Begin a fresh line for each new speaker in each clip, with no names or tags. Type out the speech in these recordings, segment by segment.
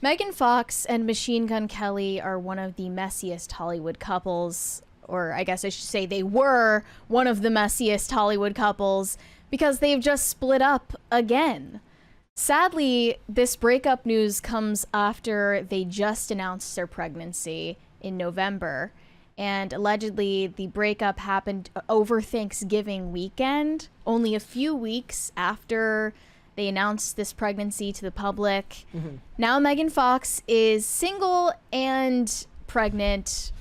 Megan Fox and Machine Gun Kelly are one of the messiest Hollywood couples, or I guess I should say they were one of the messiest Hollywood couples because they've just split up again. Sadly, this breakup news comes after they just announced their pregnancy in November, and allegedly the breakup happened over Thanksgiving weekend, only a few weeks after they announced this pregnancy to the public. Mm-hmm. Now Megan Fox is single and pregnant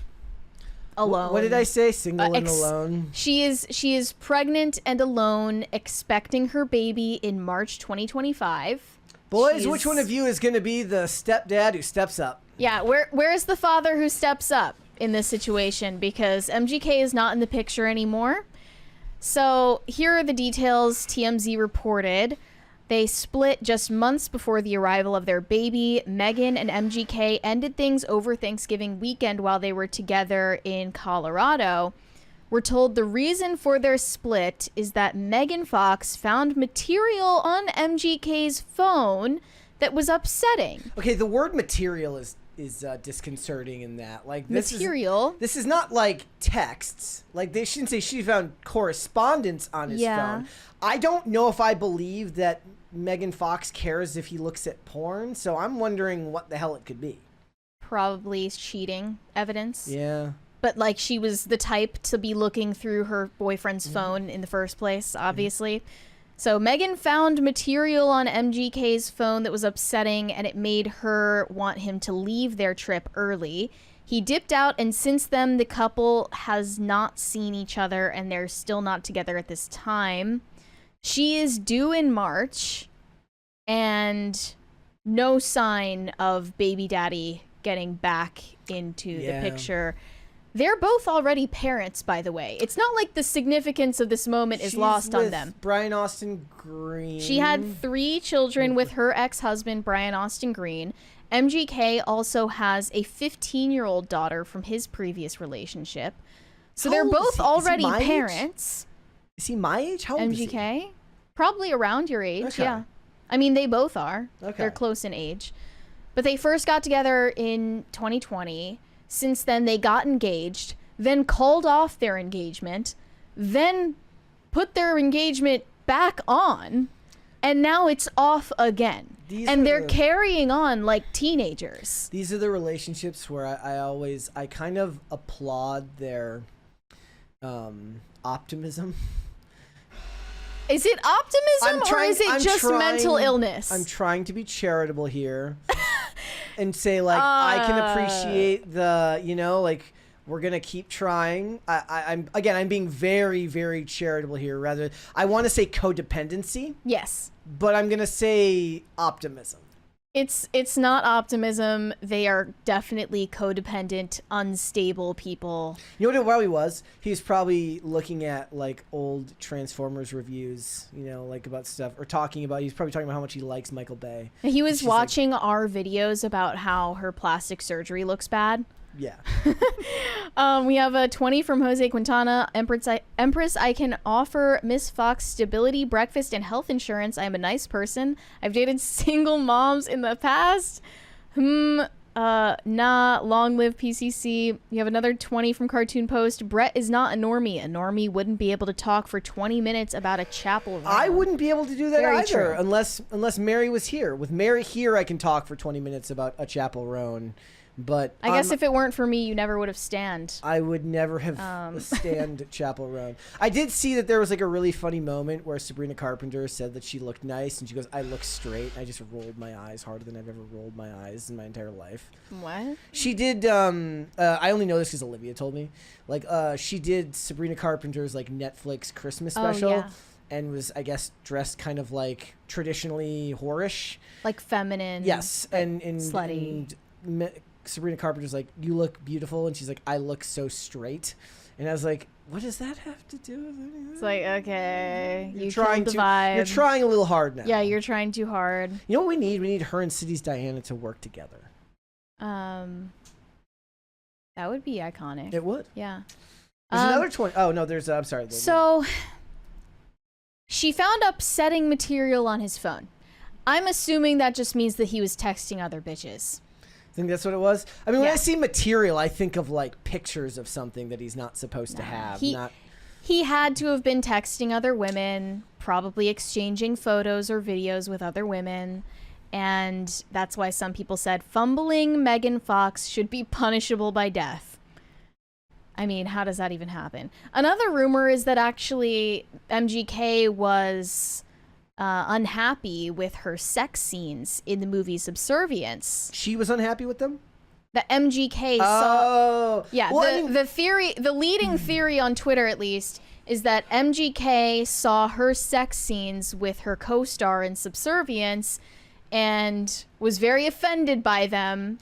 alone.
What did I say? Single and alone?
She is pregnant and alone, expecting her baby in March 2025.
Boys, which one of you is going to be the stepdad who steps up?
Yeah, where is the father who steps up in this situation? Because MGK is not in the picture anymore. So here are the details TMZ reported. They split just months before the arrival of their baby. Megan and MGK ended things over Thanksgiving weekend while they were together in Colorado. We're told the reason for their split is that Megan Fox found material on MGK's phone that was upsetting.
Okay, the word material is disconcerting in that. Like this This is not like texts. Like they shouldn't say she found correspondence on his phone. I don't know if I believe that Megan Fox cares if he looks at porn, so I'm wondering what the hell it could be.
Probably cheating evidence.
Yeah.
But like she was the type to be looking through her boyfriend's phone in the first place, obviously. So Megan found material on MGK's phone that was upsetting, and it made her want him to leave their trip early. He dipped out, and since then the couple has not seen each other, and they're still not together at this time. She is due in March, and no sign of baby daddy getting back into the picture. They're both already parents, by the way. It's not like the significance of this moment is lost on them.
Brian Austin Green.
She had 3 children with her ex-husband, Brian Austin Green. MGK also has a 15-year-old daughter from his previous relationship. So they're both already parents.
Is he my age? How old
MGK?
Is he?
Probably around your age, yeah. I mean, they both are.
Okay.
They're close in age. But they first got together in 2020. Since then, they got engaged, then called off their engagement, then put their engagement back on, and now it's off again. And they're carrying on like teenagers.
These are the relationships where I kind of applaud their optimism.
Is it optimism or is it just mental illness?
I'm trying to be charitable here and say, like, I can appreciate the, like, we're going to keep trying. I'm being very, very charitable here. Rather, I want to say codependency.
Yes.
But I'm going to say optimism.
It's not optimism. They are definitely codependent, unstable people.
You know what it probably was? He was probably looking at like old Transformers reviews, like about stuff, or he's probably talking about how much he likes Michael Bay.
He was watching our videos about how her plastic surgery looks bad.
Yeah.
We have a 20 from Jose Quintana. Empress, I can offer Miss Fox stability, breakfast, and health insurance. I am a nice person. I've dated single moms in the past. Long live PCC. You have another 20 from Cartoon Post. Brett is not a normie. A normie wouldn't be able to talk for 20 minutes about a chapel round.
I wouldn't be able to do that
Very
either,
true.
unless Mary was here. With Mary here, I can talk for 20 minutes about a chapel roan. But
I guess if it weren't for me, you never would have stand.
I would never have stand Chapel Roan. I did see that there was like a really funny moment where Sabrina Carpenter said that she looked nice, and she goes, "I look straight." I just rolled my eyes harder than I've ever rolled my eyes in my entire life.
What?
She did. I only know this because Olivia told me. Like, she did Sabrina Carpenter's like Netflix Christmas special.
Oh, yeah.
And was, I guess, dressed kind of like traditionally whorish,
like feminine.
Yes, and
slutty.
Sabrina Carpenter's like, "You look beautiful," and she's like, "I look so straight," and I was like, "What does that have to do with anything?"
It's like, okay,
you're trying
the vibe.
You're trying a little hard now.
Yeah, you're trying too hard.
You know what we need? We need her and City's Diana to work together.
That would be iconic.
It would.
Yeah.
There's another 20. Oh no, there's. I'm sorry.
So she found upsetting material on his phone. I'm assuming that just means that he was texting other bitches.
I think that's what it was. I mean, when I see material, I think of like pictures of something that he's not supposed to have.
He had to have been texting other women, probably exchanging photos or videos with other women. And that's why some people said fumbling Megan Fox should be punishable by death. I mean, how does that even happen? Another rumor is that actually MGK was unhappy with her sex scenes in the movie Subservience.
She was unhappy with them?
The MGK saw... Yeah, well, the leading theory on Twitter, at least, is that MGK saw her sex scenes with her co-star in Subservience and was very offended by them.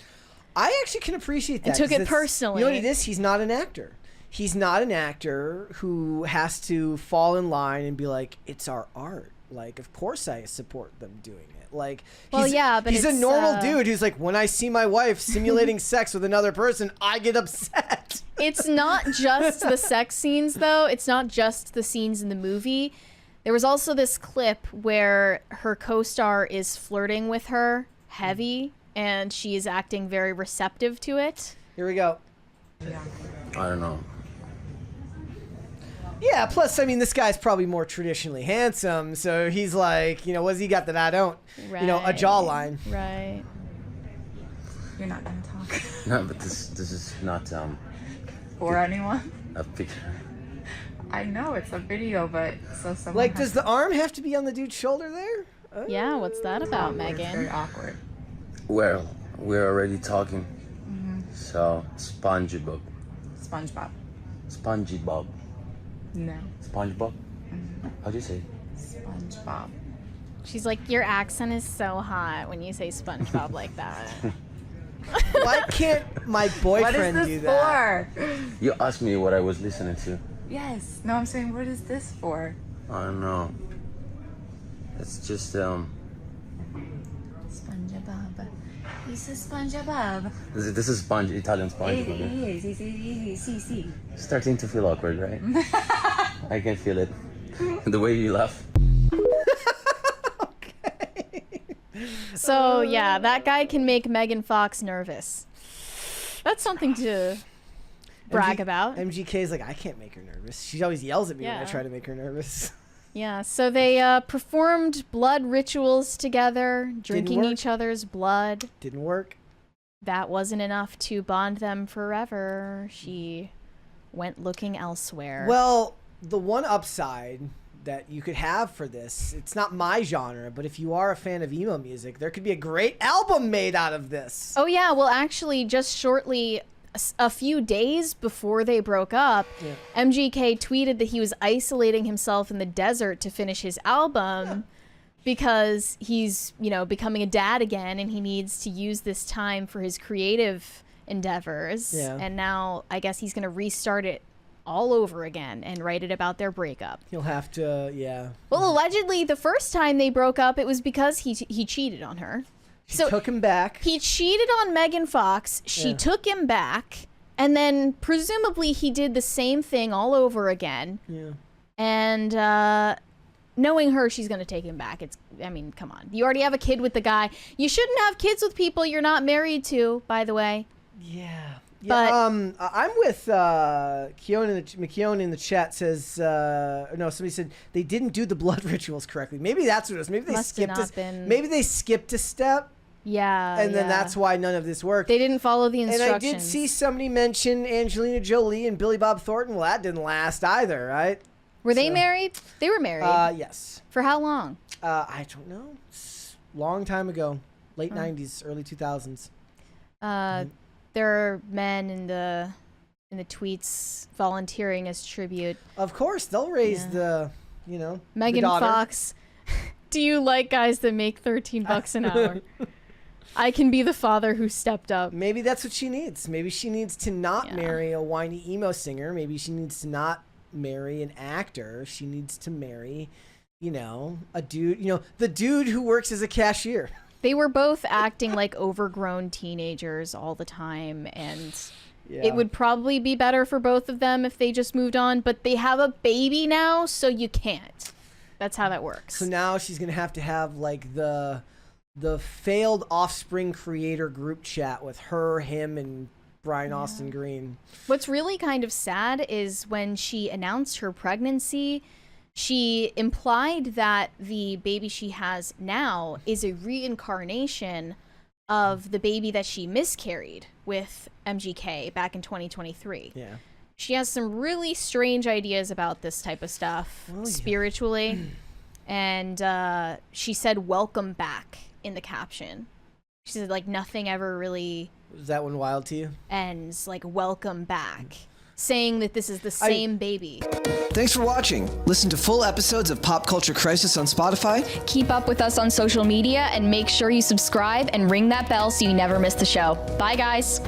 I actually can appreciate that.
And took it personally.
You know what it is? He's not an actor. He's not an actor who has to fall in line and be like, it's our art. Like, of course I support them doing it. Like,
well, but
he's a normal dude who's like, when I see my wife simulating sex with another person, I get upset.
It's not just the sex scenes, though. It's not just the scenes in the movie. There was also this clip where her co-star is flirting with her heavy, and she is acting very receptive to it.
Here we go.
Yeah. I don't know.
Yeah, plus, I mean, this guy's probably more traditionally handsome, so he's like, you know, what's he got that I don't?
Right.
You know, a jawline.
Right.
You're not gonna talk.
No, but this is not
for anyone.
A picture.
I know it's a video, but so someone.
Like, does the arm have to be on the dude's shoulder there?
Yeah, what's that about, Megan?
It's very awkward.
Well, we're already talking. So, SpongeBob.
SpongeBob.
SpongeBob.
No.
SpongeBob? How do you say it?
SpongeBob.
She's like, your accent is so hot when you say SpongeBob like that.
Why can't my boyfriend do that?
What is this for?
You asked me what I was listening to.
Yes. No, I'm saying, what is this for?
I don't know. It's just,
SpongeBob. He's a SpongeBob.
This is Italian SpongeBob.
Yes.
Starting to feel awkward, right? I can feel it. The way you laugh.
Okay.
So, yeah, that guy can make Megan Fox nervous. That's something to brag about.
MGK's like, I can't make her nervous. She always yells at me when I try to make her nervous.
Yeah, so they performed blood rituals together, drinking each other's blood.
Didn't work.
That wasn't enough to bond them forever. She went looking elsewhere.
Well, the one upside that you could have for this, it's not my genre, but if you are a fan of emo music, there could be a great album made out of this.
Oh, yeah. Well, actually, just shortly, a few days before they broke up, MGK tweeted that he was isolating himself in the desert to finish his album because he's, you know, becoming a dad again and he needs to use this time for his creative endeavors. Yeah. And now I guess he's going to restart it all over again and write it about their breakup.
He'll have to, yeah.
Well, allegedly, the first time they broke up, it was because he cheated on her.
She took him back.
He cheated on Megan Fox. She took him back. And then presumably he did the same thing all over again. Yeah. And knowing her, she's going to take him back. I mean, come on. You already have a kid with the guy. You shouldn't have kids with people you're not married to, by the way.
Yeah. But I'm with McKeown in the chat says, no, somebody said they didn't do the blood rituals correctly. Maybe that's what it was. Maybe they maybe they skipped a step.
Yeah.
And then that's why none of this worked.
They didn't follow the instructions.
And I did see somebody mention Angelina Jolie and Billy Bob Thornton. Well, that didn't last either, right?
Were they married? They were married.
Yes.
For how long?
I don't know. It's a long time ago. Late 90s, early 2000s.
There are men in the tweets volunteering as tribute.
Of course, they'll raise the, you know,
Megan Fox. Do you like guys that make $13 an hour? I can be the father who stepped up.
Maybe that's what she needs. Maybe she needs to not marry a whiny emo singer. Maybe she needs to not marry an actor. She needs to marry, you know, a dude, you know, the dude who works as a cashier.
They were both acting like overgrown teenagers all the time, and it would probably be better for both of them if they just moved on, but they have a baby now, so you can't. That's how that works.
So now she's gonna have to have like the failed offspring creator group chat with her, him, and Brian Austin Green.
What's really kind of sad is when she announced her pregnancy, she implied that the baby she has now is a reincarnation of the baby that she miscarried with MGK back in 2023.
Yeah.
She has some really strange ideas about this type of stuff spiritually. And she said, "Welcome back" in the caption. She said, like, nothing ever really...
Was that one wild to you?
Ends, like, welcome back. Saying that this is the same baby.
Thanks for watching. Listen to full episodes of Pop Culture Crisis on Spotify.
Keep up with us on social media and make sure you subscribe and ring that bell so you never miss the show. Bye, guys.